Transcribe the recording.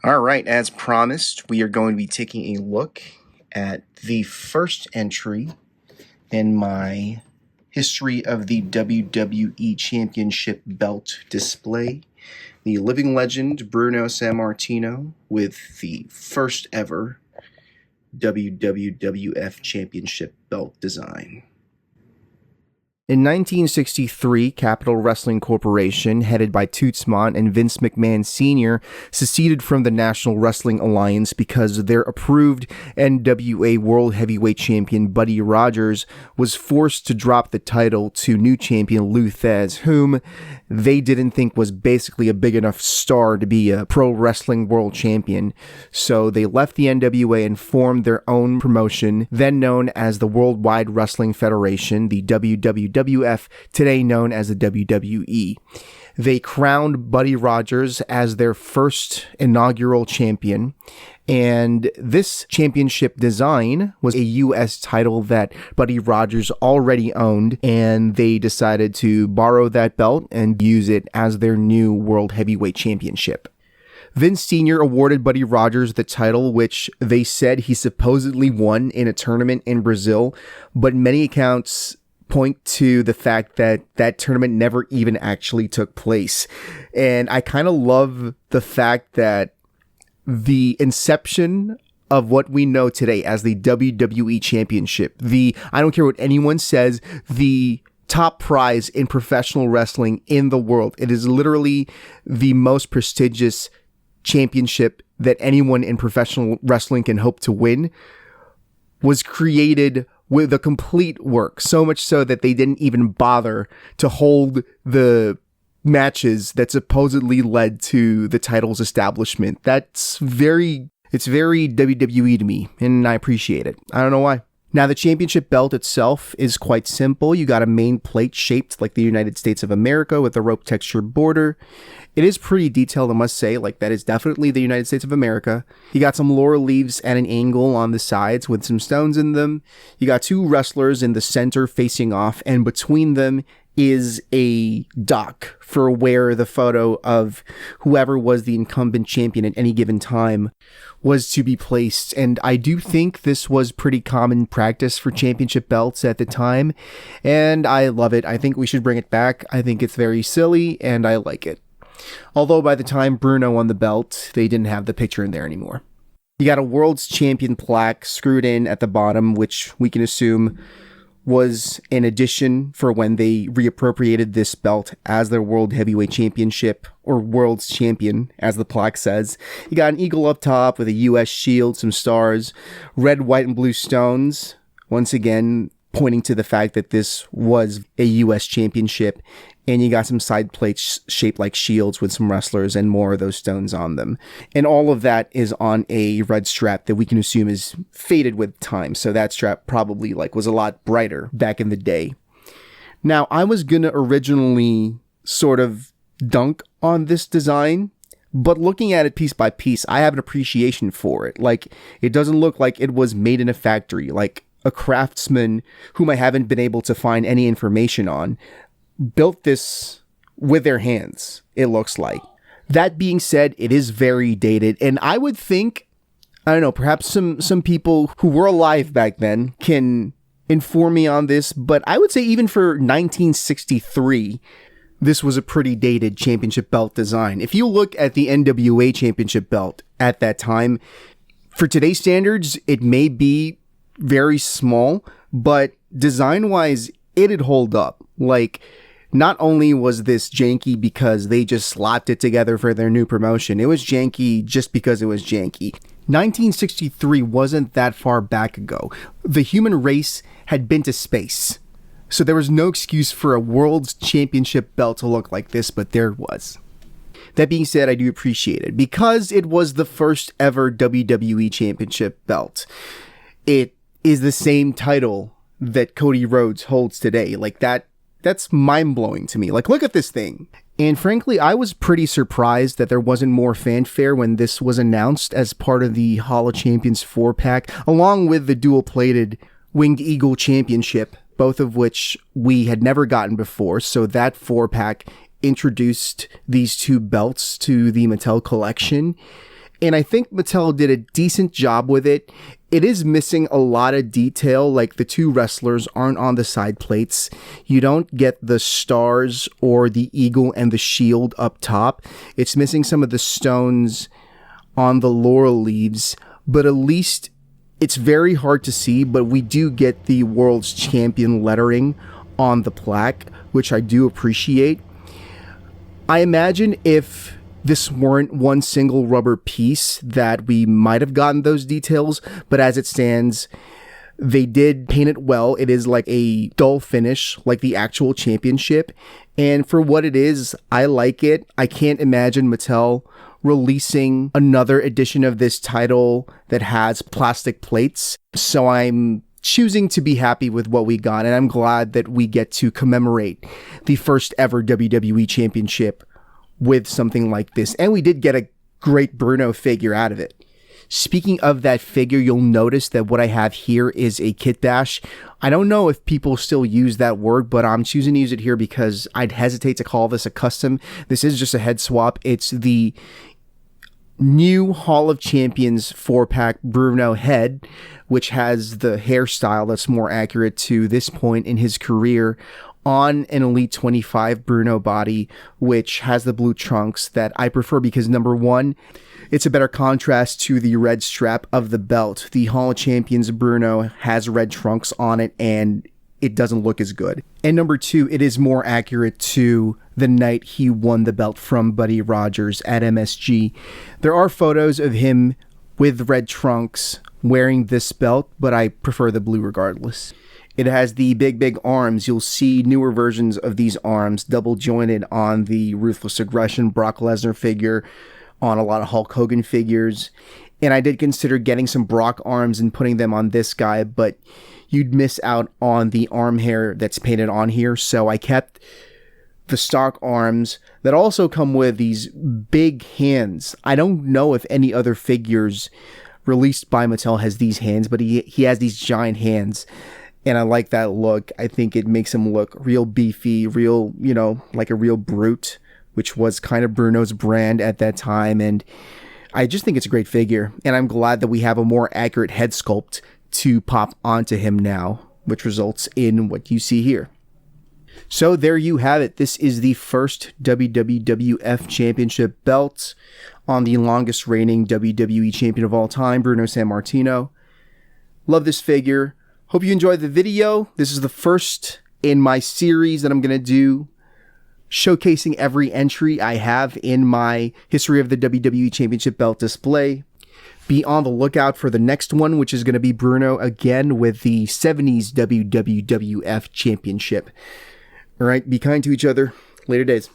All right, as promised, we are going to be taking a look at the first entry in my history of the WWE Championship Belt display. The living legend Bruno Sammartino with the first ever WWWF Championship Belt design. In 1963, Capital Wrestling Corporation, headed by Tootsmont and Vince McMahon Sr., seceded from the National Wrestling Alliance because their approved NWA World Heavyweight Champion Buddy Rogers was forced to drop the title to new champion Lou Thesz, whom they didn't think was basically a big enough star to be a pro wrestling world champion. So they left the NWA and formed their own promotion, then known as the Worldwide Wrestling Federation, the WWWF, today known as the WWE. They crowned Buddy Rogers as their first inaugural champion, and this championship design was a U.S. title that Buddy Rogers already owned, and they decided to borrow that belt and use it as their new World Heavyweight Championship. Vince Sr. awarded Buddy Rogers the title, which they said he supposedly won in a tournament in Brazil, but many accounts point to the fact that that tournament never even actually took place. And I kind of love the fact that the inception of what we know today as the WWE Championship, I don't care what anyone says, the top prize in professional wrestling in the world. It is literally the most prestigious championship that anyone in professional wrestling can hope to win, was created with a complete work, so much so that they didn't even bother to hold the matches that supposedly led to the title's establishment. It's very WWE to me, and I appreciate it. I don't know why. Now, the championship belt itself is quite simple. You got a main plate shaped like the United States of America with a rope textured border. It is pretty detailed, I must say, like that is definitely the United States of America. You got some laurel leaves at an angle on the sides with some stones in them. You got two wrestlers in the center facing off, and between them is a dock for where the photo of whoever was the incumbent champion at any given time was to be placed. And I do think this was pretty common practice for championship belts at the time, and I love it. I think we should bring it back. I think it's very silly, and I like it. Although by the time Bruno won the belt, they didn't have the picture in there anymore. You got a world's champion plaque screwed in at the bottom, which we can assume was an addition for when they reappropriated this belt as their World Heavyweight Championship, or World's Champion, as the plaque says. You got an eagle up top with a U.S. shield, some stars, red, white, and blue stones, once again pointing to the fact that this was a U.S. championship. And you got some side plates shaped like shields with some wrestlers and more of those stones on them. And all of that is on a red strap that we can assume is faded with time. So that strap probably was a lot brighter back in the day. Now, I was going to originally sort of dunk on this design, but looking at it piece by piece, I have an appreciation for it. It doesn't look like it was made in a factory, like a craftsman whom I haven't been able to find any information on built this with their hands, it looks like. That being said, it is very dated, and I would think, I don't know, perhaps some people who were alive back then can inform me on this, but I would say even for 1963, this was a pretty dated championship belt design. If you look at the NWA Championship Belt at that time, for today's standards, it may be very small, but design-wise, it'd hold up. Not only was this janky because they just slapped it together for their new promotion, it was janky just because it was janky. 1963 wasn't that far back ago. The human race had been to space. So there was no excuse for a world's championship belt to look like this, but there was. That being said, I do appreciate it because it was the first ever WWE Championship Belt. It is the same title that Cody Rhodes holds today. That's mind-blowing to me. Look at this thing. And frankly, I was pretty surprised that there wasn't more fanfare when this was announced as part of the Hall of Champions 4-pack, along with the dual-plated Winged Eagle Championship, both of which we had never gotten before. So that 4-pack introduced these two belts to the Mattel collection. and I think Mattel did a decent job with it. It is missing a lot of detail, like the two wrestlers aren't on the side plates. You don't get the stars or the eagle and the shield up top. It's missing some of the stones on the laurel leaves, but at least it's very hard to see, but we do get the World's Champion lettering on the plaque, which I do appreciate. I imagine if this weren't one single rubber piece that we might have gotten those details, but as it stands, they did paint it well. It is like a dull finish, like the actual championship, and for what it is, I like it. I can't imagine Mattel releasing another edition of this title that has plastic plates, so I'm choosing to be happy with what we got, and I'm glad that we get to commemorate the first ever WWE Championship with something like this. And we did get a great Bruno figure out of it. Speaking of that figure, you'll notice that what I have here is a kit bash. I don't know if people still use that word, but I'm choosing to use it here because I'd hesitate to call this a custom. This is just a head swap. It's the new Hall of Champions 4-pack Bruno head, which has the hairstyle that's more accurate to this point in his career, on an Elite 25 Bruno body, which has the blue trunks that I prefer because, number one, it's a better contrast to the red strap of the belt. The Hall of Champions Bruno has red trunks on it, and it doesn't look as good. And number two, it is more accurate to the night he won the belt from Buddy Rogers at MSG. There are photos of him with red trunks wearing this belt, but I prefer the blue regardless. It has the big arms. You'll see newer versions of these arms double jointed on the Ruthless Aggression Brock Lesnar figure, on a lot of Hulk Hogan figures. And I did consider getting some Brock arms and putting them on this guy, but you'd miss out on the arm hair that's painted on here. So I kept the stock arms that also come with these big hands. I don't know if any other figures released by Mattel has these hands, but he has these giant hands. And I like that look. I think it makes him look real beefy, real, like a real brute, which was kind of Bruno's brand at that time. And I just think it's a great figure. And I'm glad that we have a more accurate head sculpt to pop onto him now, which results in what you see here. So there you have it. This is the first WWWF Championship Belt on the longest reigning WWE Champion of all time, Bruno Sammartino. Love this figure. Hope you enjoyed the video. This is the first in my series that I'm going to do, showcasing every entry I have in my History of the WWE Championship Belt display. Be on the lookout for the next one, which is going to be Bruno again with the 70s WWWF Championship. All right, be kind to each other. Later days.